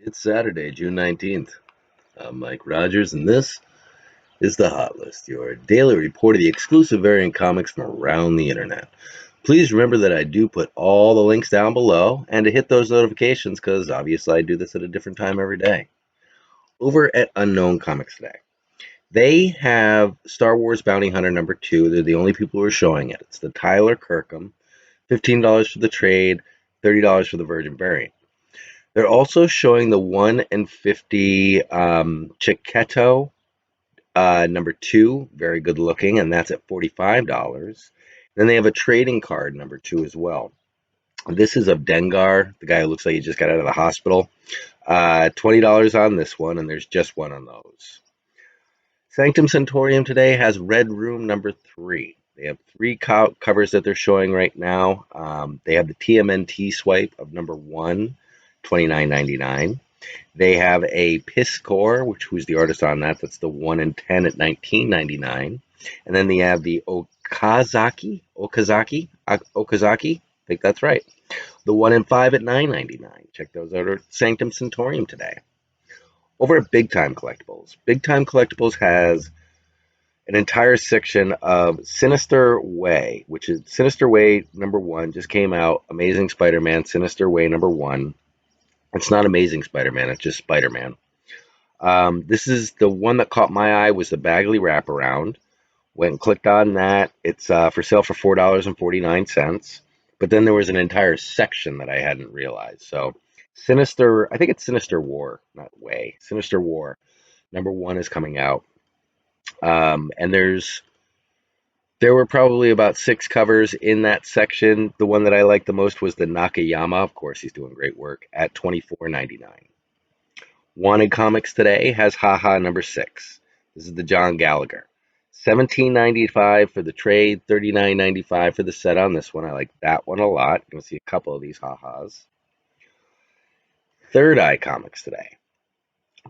It's Saturday, June 19th. I'm Mike Rogers, and this is the Hot List, your daily report of the exclusive variant comics from around the internet. Please remember that I do put all the links down below and to hit those notifications because obviously I do this at a different time every day. Over at Unknown Comics today, they have Star Wars Bounty Hunter #2. They're the only people who are showing it. It's the Tyler Kirkham, $15 for the trade, $30 for the Virgin variant. They're also showing the 1 in 50 Chiquetto #2, very good looking, and that's at $45. Then they have a trading card #2 as well. This is of Dengar, the guy who looks like he just got out of the hospital. $20 on this one, and there's just one on those. Sanctum Centaurium today has Red Room #3. They have three covers that they're showing right now. They have the TMNT swipe of #1, $29.99. They have a Piscor, who's the artist on that. That's the 1 in 10 at $19.99. And then they have the Okazaki. I think that's right. The 1 in 5 at $9.99. Check those out at Sanctum Centaurium today. Over at Big Time Collectibles. Big Time Collectibles has an entire section of Sinister Way, which is Sinister Way #1 just came out. Amazing Spider-Man, Sinister Way #1. It's not Amazing Spider-Man, it's just Spider-Man. This is the one that caught my eye was the Bagley wraparound. Went and clicked on that. It's for sale for $4.49. But then there was an entire section that I hadn't realized. So Sinister, I think it's Sinister War, not Way. Sinister War #1 is coming out. And there were probably about 6 covers in that section. The one that I liked the most was the Nakayama. Of course, he's doing great work at $24.99. Wanted Comics today has Haha #6. This is the John Gallagher. $17.95 for the trade, $39.95 for the set on this one. I like that one a lot. You're going to see a couple of these ha-has. Third Eye Comics today.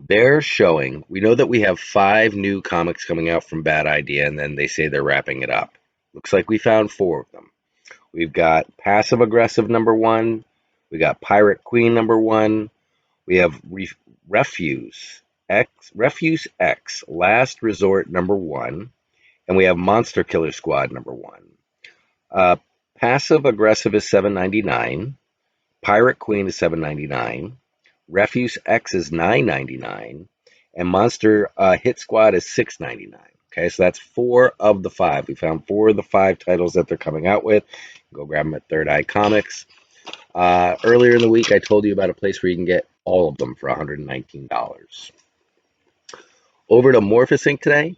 They're showing, we know that we have 5 new comics coming out from Bad Idea, and then they say they're wrapping it up. Looks like we found 4 of them. We've got Passive Aggressive #1. We got Pirate Queen #1. We have Refuse X, Last Resort #1. And we have Monster Killer Squad #1. Passive Aggressive is $7.99. Pirate Queen is $7.99. Refuse X is $9.99. And Monster Hit Squad is $6.99. Okay, so that's 4 of the 5. We found 4 of the 5 titles that they're coming out with. Go grab them at Third Eye Comics. Earlier in the week, I told you about a place where you can get all of them for $119. Over to Morphus Inc. today.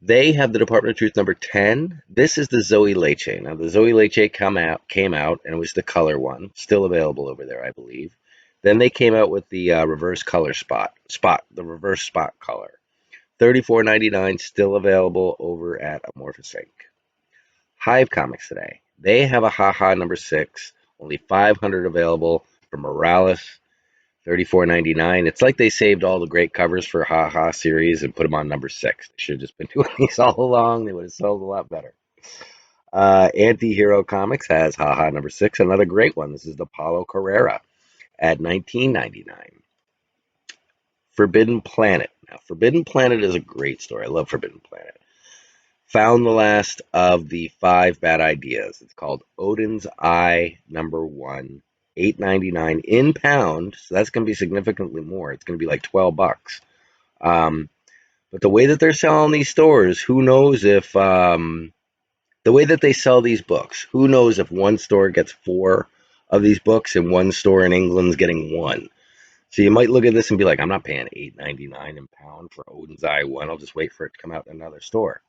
They have the Department of Truth #10. This is the Zoe Lacchei. Now, the Zoe Lacchei came out, and it was the color one. Still available over there, I believe. Then they came out with the reverse color the reverse spot color. $34.99, still available over at Amorphous Inc. Hive Comics today. They have a Haha #6. Only 500 available for Morales. $34.99. It's like they saved all the great covers for Ha series and put them on #6. They should have just been doing these all along. They would have sold a lot better. Anti-Hero Comics has Ha #6, another great one. This is the Paulo Carrera at $19.99. Forbidden Planet. Now, Forbidden Planet is a great story. I love Forbidden Planet. Found the last of the 5 bad ideas. It's called Odin's Eye #1. $8.99 in pound, so that's going to be significantly more. It's going to be like $12. But the way that they're selling these stores, who knows if the way that they sell these books, who knows if one store gets 4 of these books and one store in England's getting 1. So you might look at this and be like, I'm not paying $8.99 in pound for Odin's Eye 1. I'll just wait for it to come out in another store.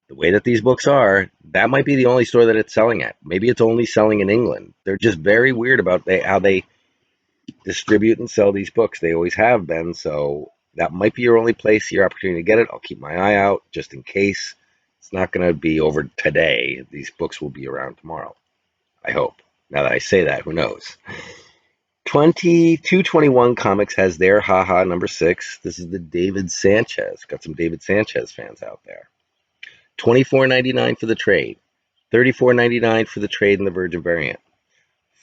The way that these books are, that might be the only store that it's selling at. Maybe it's only selling in England. They're just very weird about how they distribute and sell these books. They always have been, so that might be your only place, your opportunity to get it. I'll keep my eye out just in case. It's not going to be over today. These books will be around tomorrow, I hope. Now that I say that, who knows? 2221 Comics has their Haha #6. This is the David Sanchez. Got some David Sanchez fans out there. $24.99 for the trade, $34.99 for the trade and the Virgin variant.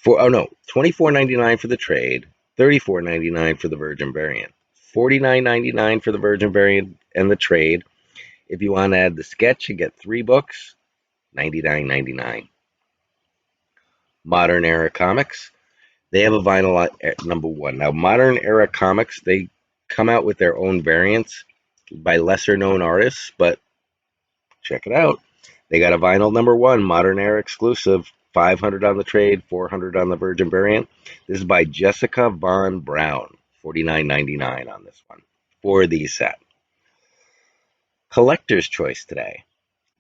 $24.99 for the trade, $34.99 for the Virgin variant, $49.99 for the Virgin variant and the trade. If you want to add the sketch, you get 3 books, $99.99. Modern Era Comics, they have a vinyl at number 1. Now, Modern Era Comics, they come out with their own variants by lesser known artists, but check it out. They got a vinyl number 1, Modern Era exclusive, 500 on the trade, 400 on the Virgin variant. This is by Jessica Von Brown, $49.99 on this one for the set. Collector's Choice today.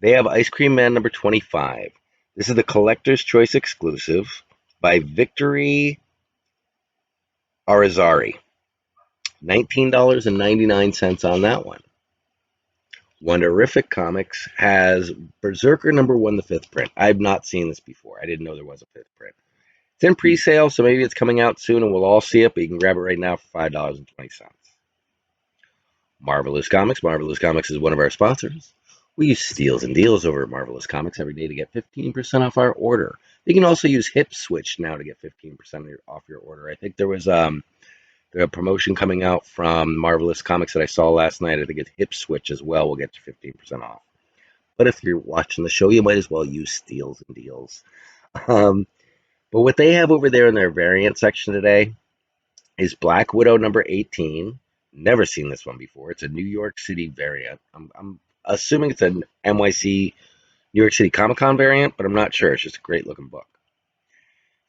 They have Ice Cream Man number 25. This is the Collector's Choice exclusive by Victory Arizari. $19.99 on that one. Wonderific Comics has Berserker number 1, the 5th print. I've not seen this before. I didn't know there was a 5th print. It's in pre-sale, so maybe it's coming out soon and we'll all see it, but you can grab it right now for $5.20. Marvelous Comics. Marvelous Comics is one of our sponsors. We use steals and deals over at Marvelous Comics every day to get 15% off our order. You can also use Hip Switch now to get 15% off your order. I think there was a promotion coming out from Marvelous Comics that I saw last night. I think it's Hip Switch as well will get you 15% off. But if you're watching the show, you might as well use steals and deals. But what they have over there in their variant section today is Black Widow number 18. Never seen this one before. It's a New York City variant. I'm assuming it's an NYC, New York City Comic Con variant, but I'm not sure. It's just a great looking book.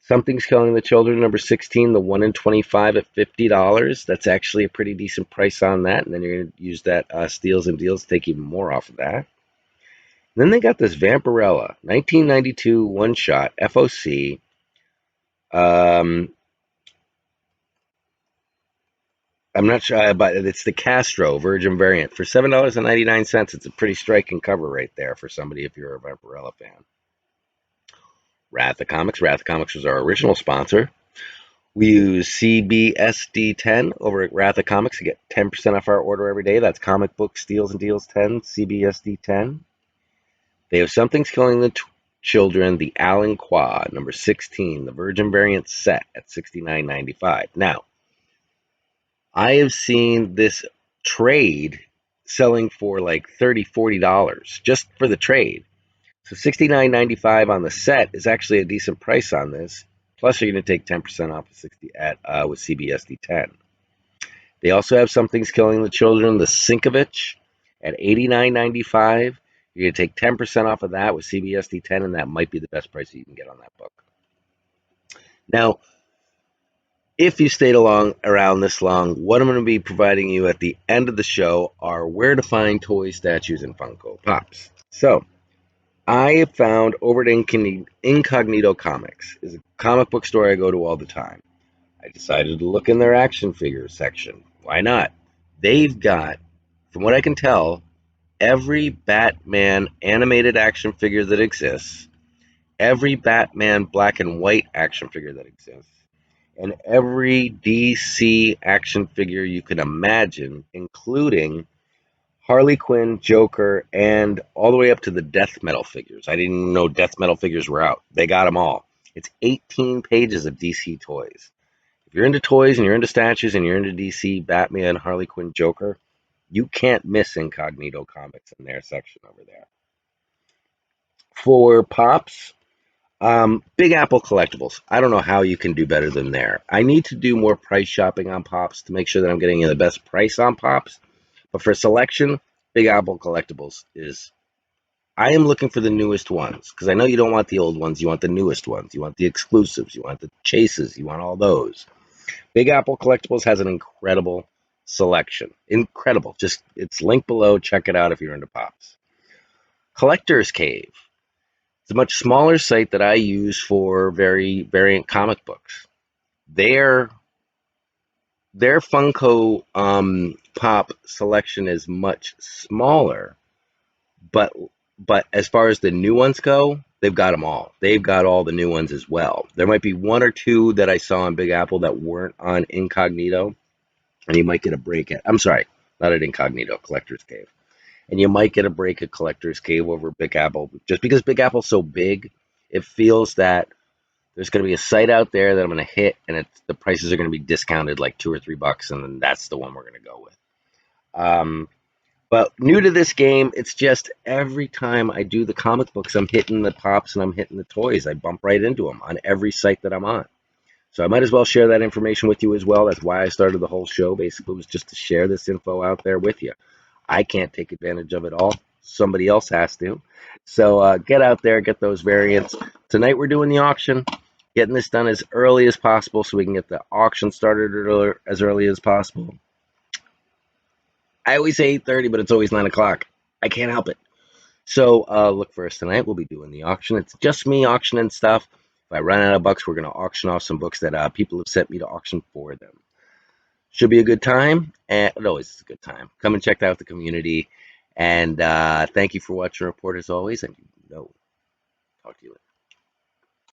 Something's Killing the Children number 16, the 1 in 25 at $50. That's actually a pretty decent price on that. And then you're going to use that steals and deals to take even more off of that. And then they got this Vampirella 1992 one shot FOC. I'm not sure, but it's the Castro Virgin variant for $7.99. It's a pretty striking cover right there for somebody if you're a Vampirella fan. Wrath of Comics. Wrath of Comics was our original sponsor. We use CBSD10 over at Wrath of Comics to get 10% off our order every day. That's Comic Book Steals and Deals 10, CBSD10. They have Something's Killing the Children, the Alan Qua, number 16, the Virgin variant set at $69.95. Now, I have seen this trade selling for like $30, $40 just for the trade. So $69.95 on the set is actually a decent price on this. Plus, you're going to take 10% off of with CBSD 10. They also have Something's Killing the Children, the Sinkovich at $89.95. You're going to take 10% off of that with CBSD 10, and that might be the best price you can get on that book. Now, if you stayed around this long, what I'm going to be providing you at the end of the show are where to find toy statues and Funko Pops. So, I have found over at Incognito Comics, is a comic book store I go to all the time. I decided to look in their action figures section. Why not? They've got, from what I can tell, every Batman animated action figure that exists, every Batman black and white action figure that exists, and every DC action figure you can imagine, including Harley Quinn, Joker, and all the way up to the death metal figures. I didn't even know death metal figures were out. They got them all. It's 18 pages of DC toys. If you're into toys and you're into statues and you're into DC, Batman, Harley Quinn, Joker, you can't miss Incognito Comics in their section over there. For Pops, Big Apple Collectibles. I don't know how you can do better than there. I need to do more price shopping on Pops to make sure that I'm getting the best price on Pops. But for selection, Big Apple Collectibles is... I am looking for the newest ones, because I know you don't want the old ones. You want the newest ones. You want the exclusives. You want the chases. You want all those. Big Apple Collectibles has an incredible selection. Incredible. Just, it's linked below. Check it out if you're into Pops. Collector's Cave. It's a much smaller site that I use for variant comic books. Their Funko Pop selection is much smaller, but as far as the new ones go, they've got them all. They've got all the new ones as well. There might be one or two that I saw on Big Apple that weren't on Incognito, and you might get a break at... I'm sorry, not at Incognito, Collector's Cave. And you might get a break at Collector's Cave over Big Apple. Just because Big Apple's so big, it feels that There's going to be a site out there that I'm going to hit, and the prices are going to be discounted like $2 or $3, and then that's the one we're going to go with. But new to this game, it's just every time I do the comic books, I'm hitting the pops and I'm hitting the toys. I bump right into them on every site that I'm on. So I might as well share that information with you as well. That's why I started the whole show. Basically, was just to share this info out there with you. I can't take advantage of it all. Somebody else has to. So get out there, get those variants. Tonight we're doing the auction, getting this done as early as possible so we can get the auction started as early as possible. I always say 8:30, but it's always 9 o'clock. I can't help it. So look for us tonight. We'll be doing the auction. It's just me auctioning stuff. If I run out of bucks, we're going to auction off some books that people have sent me to auction for them. Should be a good time, and it always is a good time. Come and check out the community, and thank you for watching Report as always. And talk to you later.